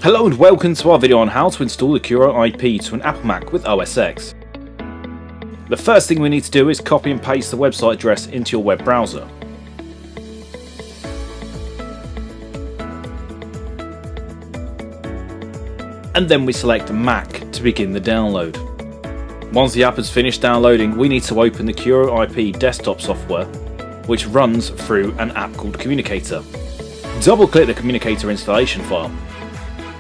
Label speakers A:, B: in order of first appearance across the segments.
A: Hello and welcome to our video on how to install the Curo IP to an Apple Mac with OSX. The first thing we need to do is copy and paste the website address into your web browser. And then we select Mac to begin the download. Once the app has finished downloading, we need to open the Curo IP Desktop software, which runs through an app called Communicator. Double click the Communicator installation file.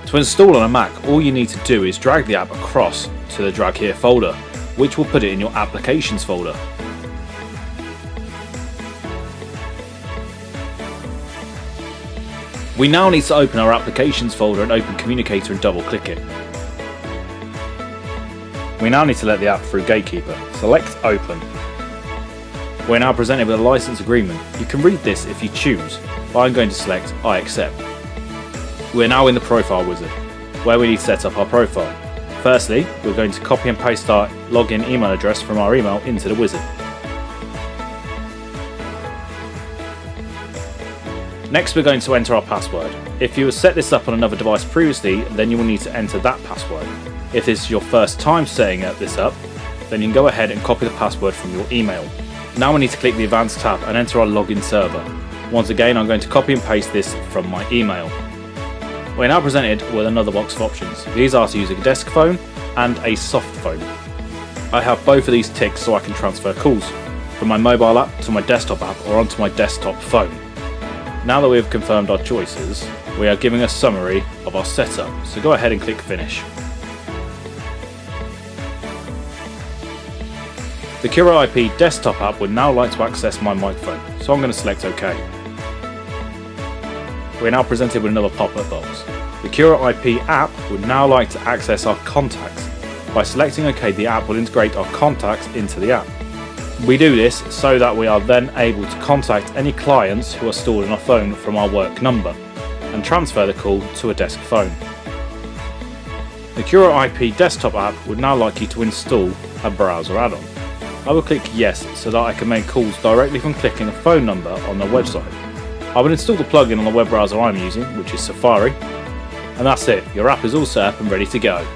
A: To install on a Mac, all you need to do is drag the app across to the Drag Here folder, which will put it in your Applications folder. We now need to open our Applications folder and open Communicator and double click it. We now need to let the app through Gatekeeper. Select Open. We're now presented with a license agreement. You can read this if you choose, but I'm going to select I accept. We're now in the profile wizard, where we need to set up our profile. Firstly, we're going to copy and paste our login email address from our email into the wizard. Next, we're going to enter our password. If you have set this up on another device previously, then you will need to enter that password. If this is your first time setting this up, then you can go ahead and copy the password from your email. Now we need to click the Advanced tab and enter our login server. Once again, I'm going to copy and paste this from my email. We're now presented with another box of options. These are to use a desk phone and a soft phone. I have both of these ticked so I can transfer calls from my mobile app to my desktop app or onto my desktop phone. Now that we have confirmed our choices, we are giving a summary of our setup, so go ahead and click Finish. The Curo IP Desktop app would now like to access my microphone, so I'm going to select OK. We're now presented with another pop-up box. The Curo IP app would now like to access our contacts. By selecting OK, the app will integrate our contacts into the app. We do this so that we are then able to contact any clients who are stored in our phone from our work number and transfer the call to a desk phone. The Curo IP Desktop app would now like you to install a browser add-on. I will click Yes so that I can make calls directly from clicking a phone number on the website. I will install the plugin on the web browser I'm using, which is Safari, and that's it, your app is all set up and ready to go.